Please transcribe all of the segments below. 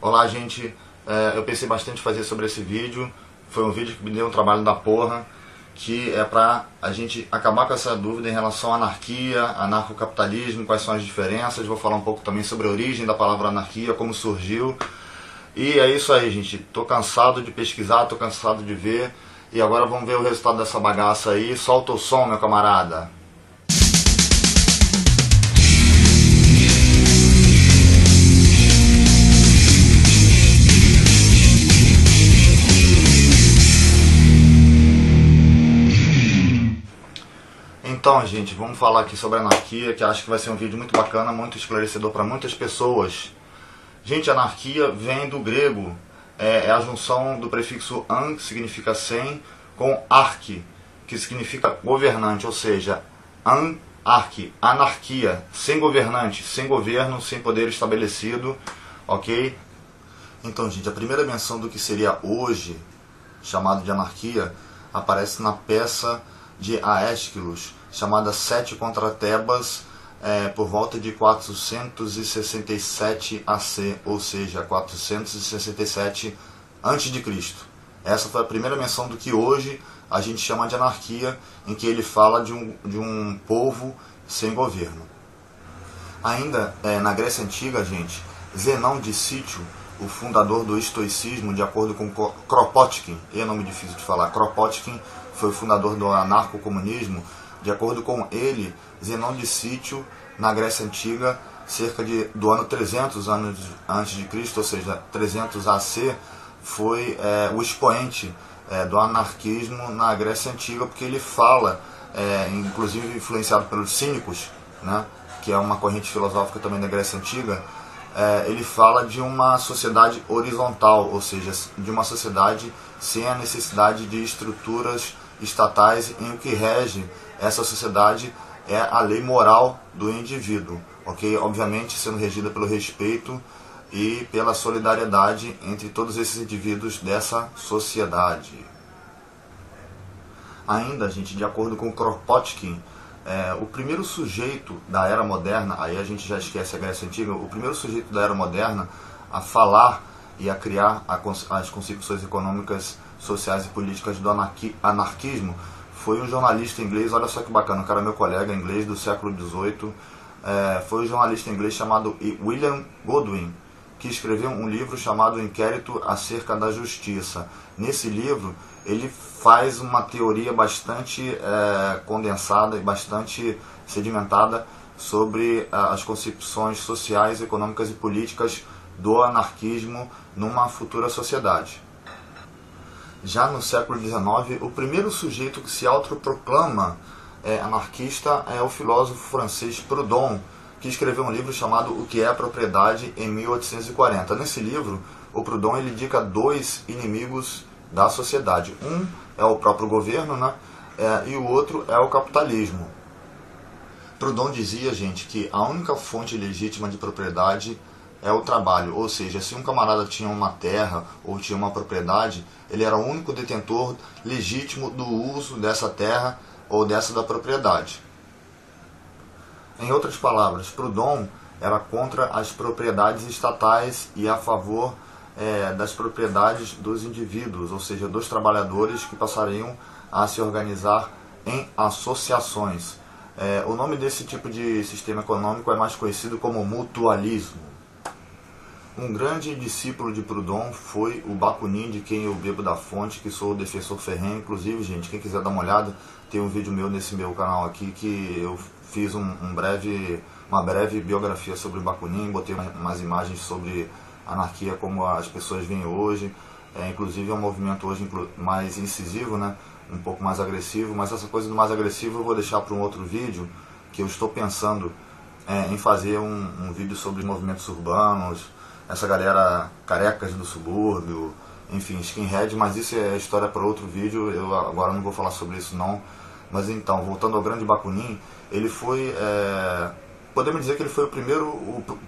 Olá, gente. Eu pensei bastante em fazer sobre esse vídeo. Foi um vídeo que me deu um trabalho da porra, que é pra a gente acabar com essa dúvida em relação à anarquia, anarcocapitalismo, quais são as diferenças. Vou falar um pouco também sobre a origem da palavra anarquia, como surgiu. E é isso aí, gente. Tô cansado de pesquisar, tô cansado de ver. E agora vamos ver o resultado dessa bagaça aí. Solta o som, meu camarada. Então, gente, vamos falar aqui sobre a anarquia, que acho que vai ser um vídeo muito bacana, muito esclarecedor para muitas pessoas. Gente, anarquia vem do grego, é a junção do prefixo an, que significa sem, com arque, que significa governante, ou seja, an-arque, anarquia, sem governante, sem governo, sem poder estabelecido, ok? Então, gente, a primeira menção do que seria hoje chamado de anarquia aparece na peça de Aeschylus, chamada Sete contra Tebas, por volta de 467 AC, ou seja, 467 a.C. Essa foi a primeira menção do que hoje a gente chama de anarquia, em que ele fala de um povo sem governo. Ainda na Grécia Antiga, gente, Zenão de Sítio, o fundador do estoicismo, de acordo com Kropotkin, é nome difícil de falar, Kropotkin foi o fundador do anarcocomunismo. De acordo com ele, Zenão de Sítio, na Grécia Antiga, cerca do ano 300 anos antes de Cristo, ou seja, 300 AC, foi o expoente do anarquismo na Grécia Antiga, porque ele fala, inclusive influenciado pelos cínicos, né, que é uma corrente filosófica também da Grécia Antiga, ele fala de uma sociedade horizontal, ou seja, de uma sociedade sem a necessidade de estruturas estatais, em o que rege essa sociedade é a lei moral do indivíduo, ok? Obviamente sendo regida pelo respeito e pela solidariedade entre todos esses indivíduos dessa sociedade. Ainda, gente, de acordo com Kropotkin, o primeiro sujeito da era moderna, aí a gente já esquece a Grécia Antiga, o primeiro sujeito da era moderna a falar e a criar as concepções econômicas, sociais e políticas do anarquismo foi um jornalista inglês. Olha só que bacana, o cara é meu colega inglês do século XVIII, foi um jornalista inglês chamado William Godwin, que escreveu um livro chamado Inquérito acerca da Justiça. Nesse livro ele faz uma teoria bastante condensada e bastante sedimentada sobre as concepções sociais, econômicas e políticas do anarquismo numa futura sociedade. Já no século XIX, o primeiro sujeito que se autoproclama anarquista é o filósofo francês Proudhon, que escreveu um livro chamado O que é a Propriedade, em 1840. Nesse livro, o Proudhon ele indica dois inimigos da sociedade. Um é o próprio governo, né? E o outro é o capitalismo. Proudhon dizia, gente, que a única fonte legítima de propriedade é o trabalho, ou seja, se um camarada tinha uma terra ou tinha uma propriedade, ele era o único detentor legítimo do uso dessa terra ou dessa da propriedade. Em outras palavras, Proudhon era contra as propriedades estatais e a favor das propriedades dos indivíduos, ou seja, dos trabalhadores que passariam a se organizar em associações. O nome desse tipo de sistema econômico é mais conhecido como mutualismo. Um grande discípulo de Proudhon foi o Bakunin, de quem eu bebo da fonte, que sou o defensor ferrenho. Inclusive, gente, quem quiser dar uma olhada, tem um vídeo meu nesse meu canal aqui que eu fiz uma breve biografia sobre o Bakunin, botei umas imagens sobre anarquia como as pessoas veem hoje. Inclusive é um movimento hoje mais incisivo, né? Um pouco mais agressivo, mas essa coisa do mais agressivo eu vou deixar para um outro vídeo, que eu estou pensando em fazer um vídeo sobre movimentos urbanos, essa galera carecas do subúrbio, enfim, skinhead, mas isso é história para outro vídeo, eu agora não vou falar sobre isso não. Mas então, voltando ao grande Bakunin, ele foi, podemos dizer que ele foi o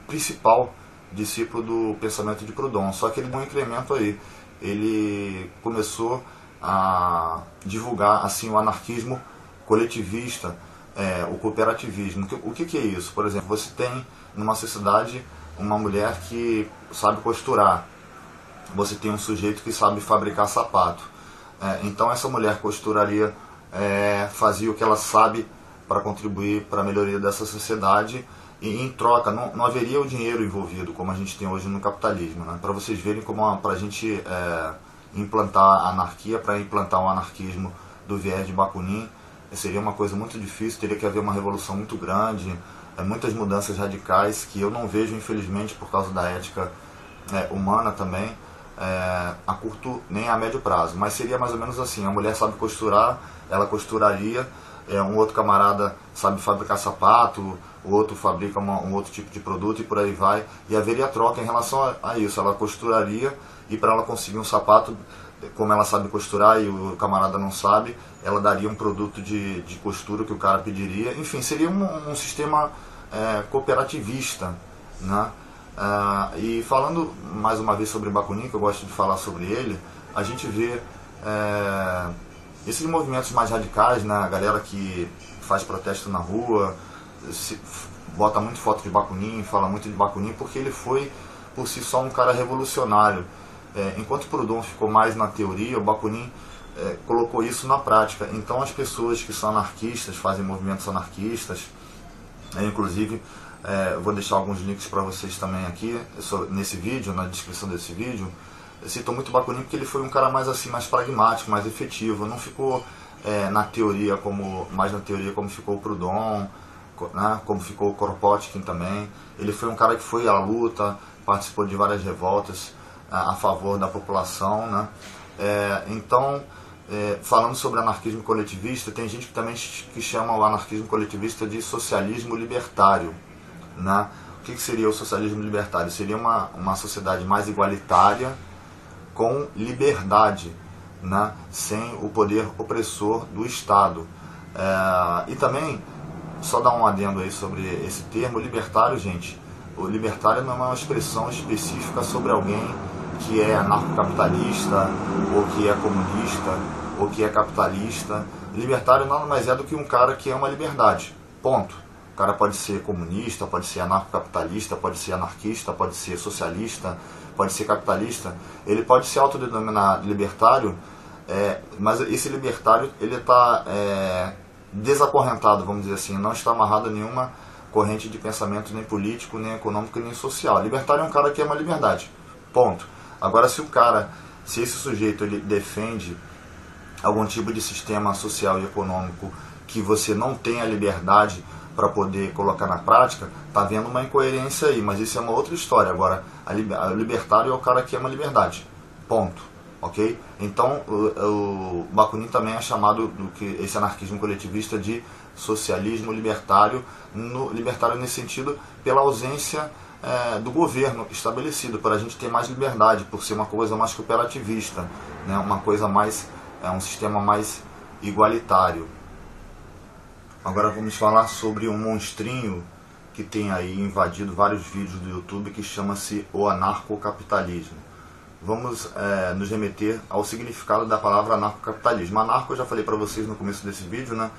principal discípulo do pensamento de Proudhon, só que ele deu um incremento aí, ele começou a divulgar assim o anarquismo coletivista, o cooperativismo. O que é isso? Por exemplo, você tem numa sociedade uma mulher que sabe costurar, você tem um sujeito que sabe fabricar sapato. Então essa mulher costuraria, fazia o que ela sabe para contribuir para a melhoria dessa sociedade, e em troca não haveria o dinheiro envolvido como a gente tem hoje no capitalismo, né? Para vocês verem como para a gente implantar a anarquia, para implantar o anarquismo do viés de Bakunin, seria uma coisa muito difícil, teria que haver uma revolução muito grande, muitas mudanças radicais que eu não vejo, infelizmente, por causa da ética humana também, a curto nem a médio prazo. Mas seria mais ou menos assim: a mulher sabe costurar, ela costuraria, um outro camarada sabe fabricar sapato, o outro fabrica um outro tipo de produto, e por aí vai, e haveria troca em relação a isso. Ela costuraria, e para ela conseguir um sapato, como ela sabe costurar e o camarada não sabe, ela daria um produto de costura que o cara pediria. Enfim, seria um sistema cooperativista, né? E falando mais uma vez sobre Bakunin, que eu gosto de falar sobre ele, a gente vê esses movimentos mais radicais, né? A galera que faz protesto na rua, bota muito foto de Bakunin, fala muito de Bakunin, porque ele foi por si só um cara revolucionário. Enquanto Proudhon ficou mais na teoria, o Bakunin colocou isso na prática. Então as pessoas que são anarquistas, fazem movimentos anarquistas, inclusive vou deixar alguns links para vocês também aqui nesse vídeo, na descrição desse vídeo. Eu cito muito Bakunin porque ele foi um cara mais assim, mais pragmático, mais efetivo. Não ficou na teoria mais na teoria como ficou o Proudhon, né, como ficou o Kropotkin também. Ele foi um cara que foi à luta, participou de várias revoltas a favor da população, né? Então, falando sobre anarquismo coletivista, tem gente que também que chama o anarquismo coletivista de socialismo libertário, né? O que seria o socialismo libertário? Seria uma sociedade mais igualitária, com liberdade, né? Sem o poder opressor do Estado. E também, só dar um adendo aí sobre esse termo, libertário, gente. O libertário não é uma expressão específica sobre alguém que é anarcocapitalista, ou que é comunista, ou que é capitalista. Libertário nada mais é do que um cara que ama a liberdade. Ponto. O cara pode ser comunista, pode ser anarcocapitalista, pode ser anarquista, pode ser socialista, pode ser capitalista. Ele pode se autodenominar libertário, mas esse libertário ele está desacorrentado, vamos dizer assim, não está amarrado a nenhuma corrente de pensamento, nem político, nem econômico, nem social. Libertário é um cara que ama a liberdade. Ponto. Agora, se esse sujeito ele defende algum tipo de sistema social e econômico que você não tem a liberdade para poder colocar na prática, tá vendo uma incoerência aí, mas isso é uma outra história. Agora, o libertário é o cara que ama a liberdade. Ponto. Ok? Então, o Bakunin também é chamado, esse anarquismo coletivista, de socialismo libertário, libertário nesse sentido, pela ausência do governo estabelecido, para a gente ter mais liberdade, por ser uma coisa mais cooperativista, né? Uma coisa mais, um sistema mais igualitário. Agora vamos falar sobre um monstrinho que tem aí invadido vários vídeos do YouTube, que chama-se o anarcocapitalismo. Vamos nos remeter ao significado da palavra anarcocapitalismo. Anarco, eu já falei para vocês no começo desse vídeo, né?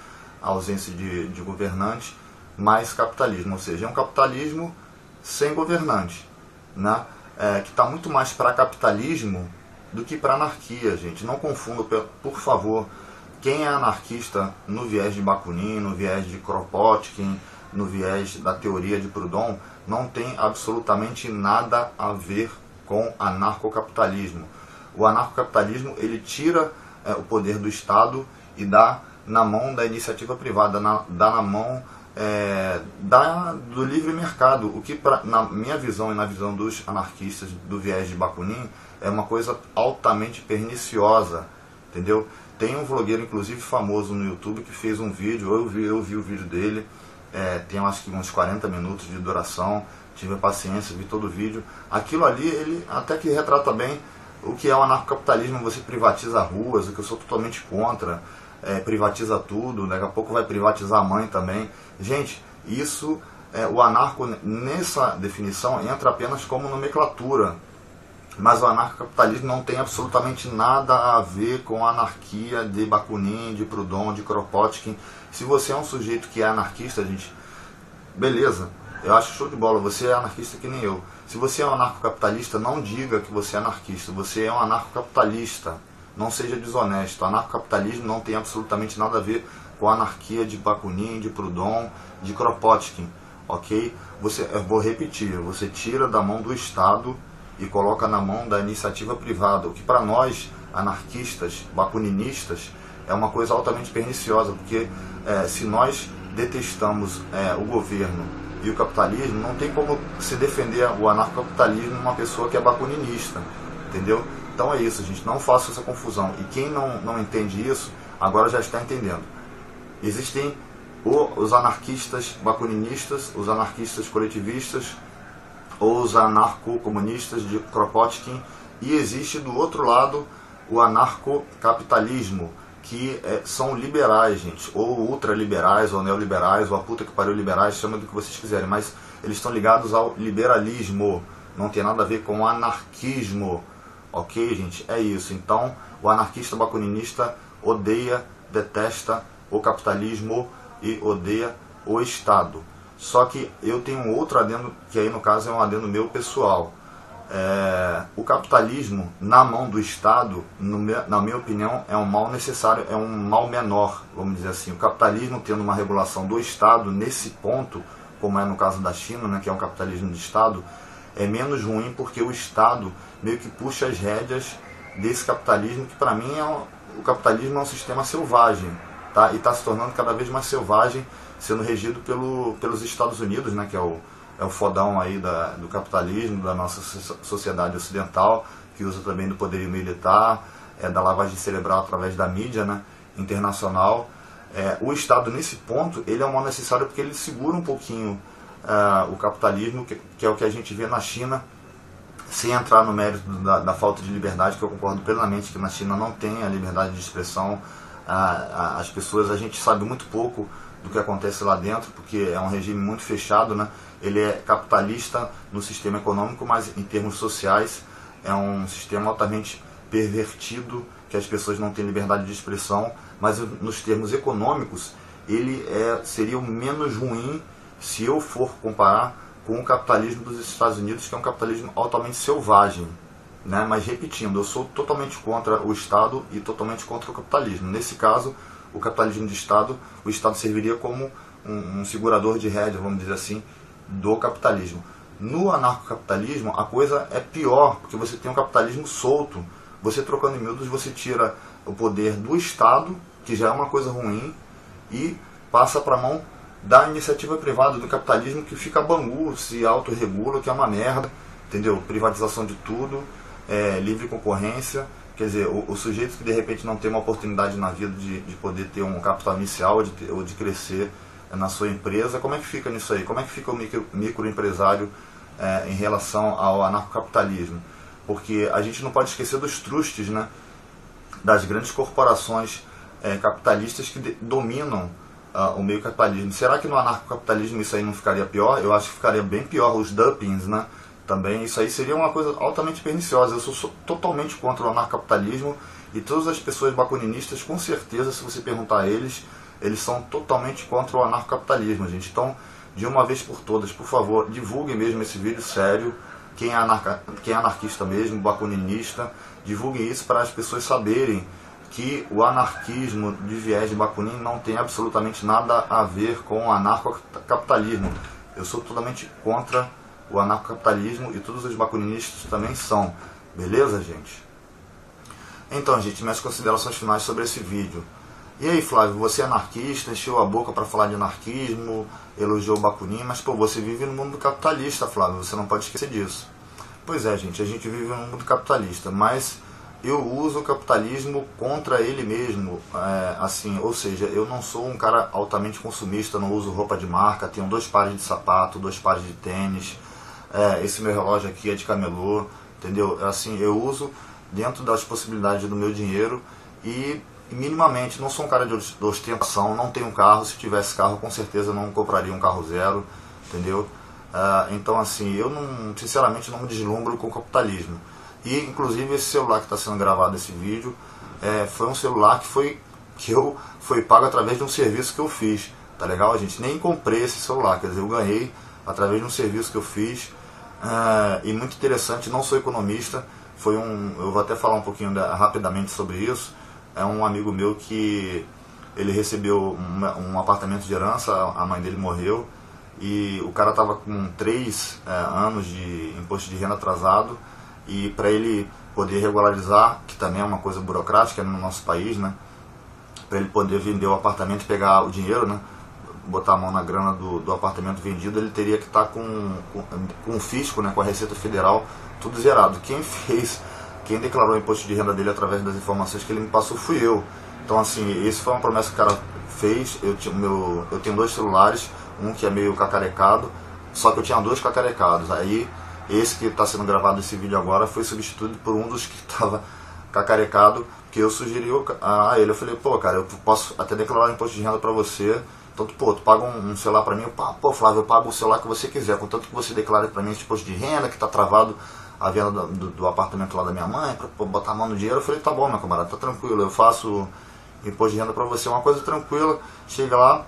A ausência de governante, mais capitalismo, ou seja, é um capitalismo sem governante, né? Que está muito mais para capitalismo do que para anarquia, gente. Não confunda, por favor, quem é anarquista no viés de Bakunin, no viés de Kropotkin, no viés da teoria de Proudhon, não tem absolutamente nada a ver com anarcocapitalismo. O anarcocapitalismo, ele tira o poder do Estado e dá na mão da iniciativa privada, dá na mão do livre mercado, o que na minha visão e na visão dos anarquistas do viés de Bakunin é uma coisa altamente perniciosa, entendeu? Tem um vlogueiro, inclusive, famoso no YouTube, que fez um vídeo, eu vi o vídeo dele, tem acho que uns 40 minutos de duração, tive a paciência, vi todo o vídeo. Aquilo ali, ele até que retrata bem o que é o anarcocapitalismo. Você privatiza ruas, o que eu sou totalmente contra, privatiza tudo, daqui a pouco vai privatizar a mãe também. Gente, isso, o anarco, nessa definição, entra apenas como nomenclatura. Mas o anarcocapitalismo não tem absolutamente nada a ver com a anarquia de Bakunin, de Proudhon, de Kropotkin. Se você é um sujeito que é anarquista, gente, beleza, Eu acho show de bola, você é anarquista que nem eu. Se você é um anarcocapitalista, não diga que você é anarquista, você é um anarcocapitalista. Não seja desonesto. O anarcocapitalismo não tem absolutamente nada a ver com a anarquia de Bakunin, de Proudhon, de Kropotkin, ok? Eu vou repetir, você tira da mão do Estado e coloca na mão da iniciativa privada, o que para nós, anarquistas, bakuninistas, é uma coisa altamente perniciosa, porque se nós detestamos o governo e o capitalismo, não tem como se defender o anarcocapitalismo numa pessoa que é bakuninista, entendeu? Então é isso, gente, não faça essa confusão. E quem não entende isso, agora já está entendendo. Existem os anarquistas bakuninistas, os anarquistas coletivistas, ou os anarcocomunistas de Kropotkin, e existe do outro lado o anarcocapitalismo, que são liberais, gente, ou ultraliberais, ou neoliberais, ou a puta que pariu liberais, chama do que vocês quiserem, mas eles estão ligados ao liberalismo, não tem nada a ver com o anarquismo, ok, gente? É isso. Então, o anarquista bakuninista odeia, detesta o capitalismo e odeia o Estado. Só que eu tenho um outro adendo, que aí no caso é um adendo meu pessoal. O capitalismo na mão do Estado, na minha opinião, é um mal necessário, é um mal menor, vamos dizer assim. O capitalismo tendo uma regulação do Estado nesse ponto, como é no caso da China, né, que é um capitalismo de Estado, é menos ruim porque o Estado meio que puxa as rédeas desse capitalismo, que para mim o capitalismo é um sistema selvagem, tá? E está se tornando cada vez mais selvagem, sendo regido pelos Estados Unidos, né, que é o fodão aí do capitalismo, da nossa sociedade ocidental, que usa também do poderio militar, da lavagem cerebral através da mídia, né, internacional. O Estado, nesse ponto, ele é um mal necessário porque ele segura um pouquinho o capitalismo, que é o que a gente vê na China, sem entrar no mérito da falta de liberdade, que eu concordo plenamente que na China não tem a liberdade de expressão. As pessoas, a gente sabe muito pouco do que acontece lá dentro, porque é um regime muito fechado, né? Ele é capitalista no sistema econômico, mas em termos sociais é um sistema altamente pervertido, que as pessoas não têm liberdade de expressão, mas nos termos econômicos ele seria o menos ruim se eu for comparar com o capitalismo dos Estados Unidos, que é um capitalismo altamente selvagem, né? Mas repetindo, eu sou totalmente contra o Estado e totalmente contra o capitalismo. Nesse caso, o capitalismo de Estado, o Estado serviria como um segurador de rédea, vamos dizer assim, do capitalismo. No anarcocapitalismo, a coisa é pior, porque você tem um capitalismo solto. Você trocando em miúdos, você tira o poder do Estado, que já é uma coisa ruim, e passa para a mão da iniciativa privada, do capitalismo, que fica bangu, se autorregula, que é uma merda, entendeu? Privatização de tudo, livre concorrência. Quer dizer, o sujeito que de repente não tem uma oportunidade na vida de poder ter um capital inicial ou de crescer na sua empresa, como é que fica nisso aí? Como é que fica o microempresário em relação ao anarcocapitalismo? Porque a gente não pode esquecer dos trustes, né, das grandes corporações capitalistas que dominam o meio capitalismo. Será que no anarcocapitalismo isso aí não ficaria pior? Eu acho que ficaria bem pior, os dumpings, né? Também isso aí seria uma coisa altamente perniciosa. Eu sou totalmente contra o anarcocapitalismo, e todas as pessoas bakuninistas, com certeza, se você perguntar a eles, eles são totalmente contra o anarcocapitalismo, gente. Então, de uma vez por todas, por favor, divulguem mesmo esse vídeo sério. Quem é anarquista mesmo, bakuninista, divulguem isso para as pessoas saberem que o anarquismo de viés de Bakunin não tem absolutamente nada a ver com o anarcocapitalismo. Eu sou totalmente contra o anarcocapitalismo, e todos os bakuninistas também são. Beleza, gente? Então, gente, minhas considerações finais sobre esse vídeo. E aí, Flávio, você é anarquista, encheu a boca para falar de anarquismo, elogiou o Bakunin, mas pô, você vive no mundo capitalista, Flávio, você não pode esquecer disso. Pois é, gente, a gente vive no mundo capitalista, mas eu uso o capitalismo contra ele mesmo, assim, ou seja, eu não sou um cara altamente consumista, não uso roupa de marca, tenho 2 pares de sapato, 2 pares de tênis, esse meu relógio aqui é de camelô, entendeu? Assim, eu uso dentro das possibilidades do meu dinheiro e minimamente, não sou um cara de ostentação, não tenho carro, se tivesse carro com certeza não compraria um carro zero, entendeu? Então assim, eu não, sinceramente não me deslumbro com o capitalismo. E inclusive esse celular que está sendo gravado, esse vídeo, foi um celular que foi pago através de um serviço que eu fiz, tá legal, gente? Nem comprei esse celular, quer dizer, eu ganhei através de um serviço que eu fiz, e muito interessante. Não sou economista, eu vou até falar um pouquinho rapidamente sobre isso. É um amigo meu que ele recebeu um apartamento de herança, a mãe dele morreu, e o cara estava com 3 anos de imposto de renda atrasado, e para ele poder regularizar, que também é uma coisa burocrática no nosso país, né, para ele poder vender o apartamento e pegar o dinheiro, né, botar a mão na grana do apartamento vendido, ele teria que estar com o fisco, né, com a Receita Federal, tudo zerado. Quem declarou o imposto de renda dele através das informações que ele me passou fui eu. Então, assim, essa foi uma promessa que o cara fez. Eu tenho 2 celulares, um que é meio cacarecado, só que eu tinha 2 cacarecados. Aí, esse que está sendo gravado esse vídeo agora foi substituído por um dos que estava cacarecado, que eu sugeri a ele. Eu falei, pô, cara, eu posso até declarar o imposto de renda para você. Então, pô, tu paga um celular para mim, pô, Flávio, eu pago o celular que você quiser, contanto que você declare para mim esse imposto de renda, que está travado a venda do apartamento lá da minha mãe, para botar a mão no dinheiro. Eu falei, tá bom, meu camarada, tá tranquilo, eu faço imposto de renda para você, uma coisa tranquila. Chega lá,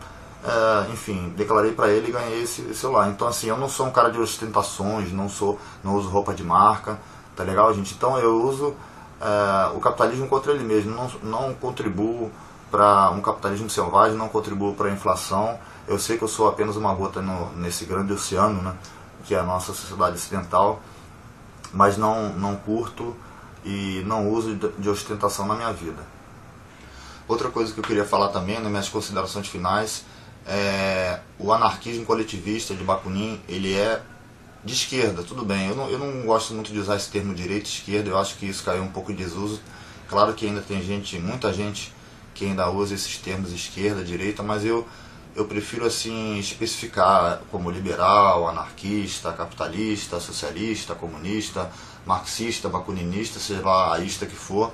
enfim, declarei para ele e ganhei esse celular. Então, assim, eu não sou um cara de ostentações, não uso roupa de marca, tá legal, gente? Então eu uso o capitalismo contra ele mesmo, não contribuo para um capitalismo selvagem, não contribuo para a inflação. Eu sei que eu sou apenas uma gota nesse grande oceano, né, que é a nossa sociedade ocidental, mas não curto e não uso de ostentação na minha vida. Outra coisa que eu queria falar também, nas minhas considerações finais, o anarquismo coletivista de Bakunin, ele é de esquerda, tudo bem. Eu não gosto muito de usar esse termo direita e esquerda, eu acho que isso caiu um pouco em desuso. Claro que ainda tem muita gente que ainda usa esses termos esquerda, direita, mas eu prefiro assim especificar como liberal, anarquista, capitalista, socialista, comunista, marxista, bakuninista, seja lá a ista que for,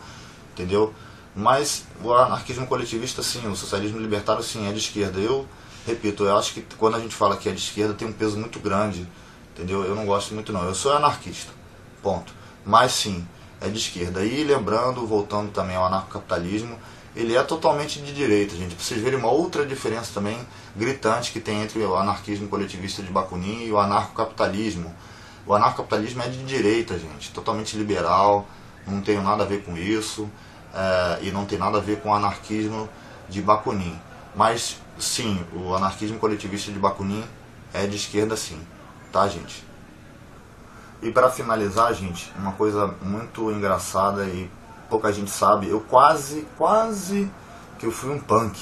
entendeu? Mas o anarquismo coletivista, sim, o socialismo libertário, sim, é de esquerda. Eu repito, eu acho que quando a gente fala que é de esquerda tem um peso muito grande, entendeu? Eu não gosto muito não, eu sou anarquista, ponto. Mas sim, é de esquerda. E lembrando, voltando também ao anarcocapitalismo, ele é totalmente de direita, gente. Pra vocês verem uma outra diferença também gritante que tem entre o anarquismo coletivista de Bakunin e o anarcocapitalismo. O anarcocapitalismo é de direita, gente, totalmente liberal, não tem nada a ver com isso, e não tem nada a ver com o anarquismo de Bakunin. Mas sim, o anarquismo coletivista de Bakunin é de esquerda, sim, tá, gente? E para finalizar, gente, uma coisa muito engraçada e pouca gente sabe, eu quase que eu fui um punk.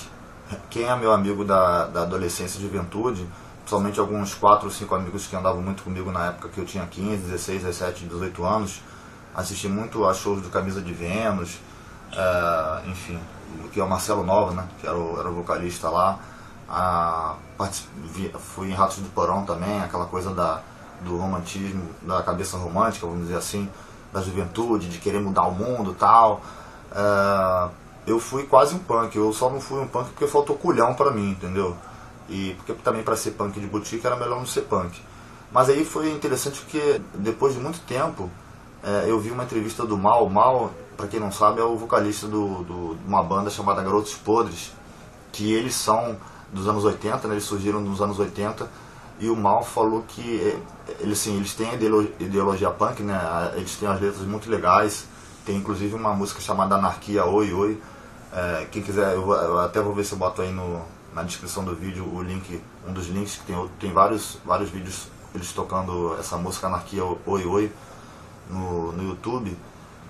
Quem é meu amigo da adolescência e juventude, principalmente alguns 4 ou 5 amigos que andavam muito comigo na época que eu tinha 15, 16, 17, 18 anos, assisti muito a shows do Camisa de Vênus, enfim, que é o Marcelo Nova, né, que era o vocalista lá. Fui em Ratos do Porão também, aquela coisa do romantismo, da cabeça romântica, vamos dizer assim, da juventude, de querer mudar o mundo e tal. Eu fui quase um punk, eu só não fui um punk porque faltou culhão pra mim, entendeu? E porque também para ser punk de boutique era melhor não ser punk. Mas aí foi interessante porque depois de muito tempo eu vi uma entrevista do Mal. O Mal, pra quem não sabe, é o vocalista de uma banda chamada Garotos Podres, que eles são dos anos 80, né? Eles surgiram nos anos 80. E o Mal falou que eles têm a ideologia punk, né? Eles têm as letras muito legais. Tem inclusive uma música chamada Anarquia Oi Oi. Quem quiser, eu até vou ver se eu boto aí na descrição do vídeo o link, um dos links, que tem vários vídeos eles tocando essa música Anarquia Oi Oi no YouTube.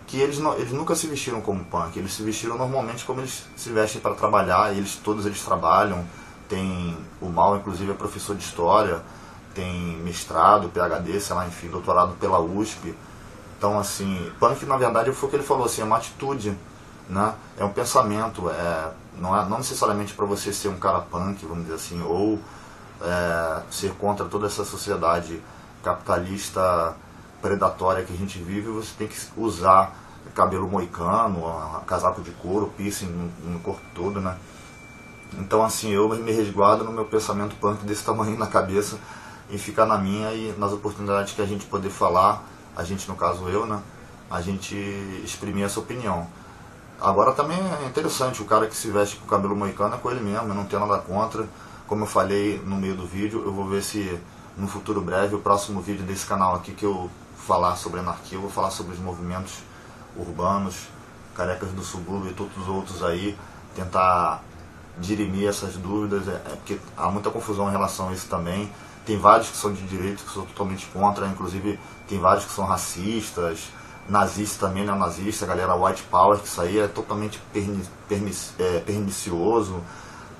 Que eles nunca se vestiram como punk, eles se vestiram normalmente como eles se vestem para trabalhar. Todos eles trabalham. Tem o Mal, inclusive, é professor de história, tem mestrado, PhD, sei lá, enfim, doutorado pela USP. Então, assim, punk, na verdade, foi o que ele falou, assim, é uma atitude, né? É um pensamento, não necessariamente para você ser um cara punk, vamos dizer assim, ou ser contra toda essa sociedade capitalista predatória que a gente vive. Você tem que usar cabelo moicano, casaco de couro, piercing no corpo todo, né? Então, assim, eu me resguardo no meu pensamento punk desse tamanho na cabeça e ficar na minha, e nas oportunidades que a gente poder falar, a gente, no caso eu, né, a gente exprimir essa opinião. Agora também é interessante, o cara que se veste com o cabelo moicano é com ele mesmo, eu não tenho nada contra. Como eu falei no meio do vídeo, eu vou ver se no futuro breve. O próximo vídeo desse canal aqui que eu falar sobre anarquia, eu vou falar sobre os movimentos urbanos, carecas do subúrbio e todos os outros aí, tentar dirimir essas dúvidas, porque há muita confusão em relação a isso também. Tem vários que são de direita que são totalmente contra, inclusive tem vários que são racistas, nazistas também, neonazista, galera white power, que isso aí é totalmente pernicioso,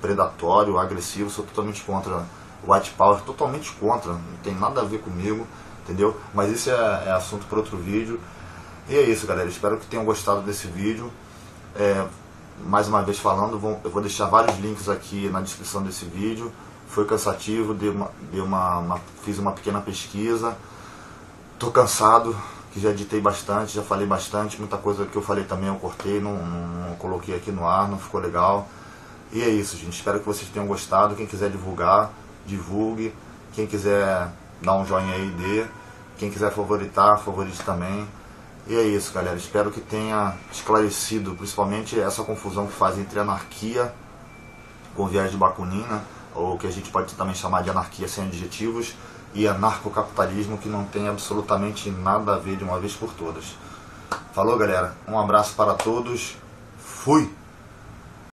predatório, agressivo. Sou totalmente contra white power, totalmente contra, não tem nada a ver comigo, entendeu? Mas isso é assunto para outro vídeo. E é isso, galera, espero que tenham gostado desse vídeo. Mais uma vez falando, eu vou deixar vários links aqui na descrição desse vídeo. Foi cansativo, fiz uma pequena pesquisa, tô cansado, que já editei bastante, já falei bastante, muita coisa que eu falei também eu cortei, não coloquei aqui no ar, não ficou legal. E é isso, gente, espero que vocês tenham gostado. Quem quiser divulgar, divulgue. Quem quiser dar um joinha aí, dê. Quem quiser favoritar, favorite também. E é isso, galera, espero que tenha esclarecido principalmente essa confusão que faz entre anarquia com viés de Bakunin, né? Ou que a gente pode também chamar de anarquia sem adjetivos, e anarcocapitalismo, que não tem absolutamente nada a ver de uma vez por todas. Falou, galera, um abraço para todos, fui!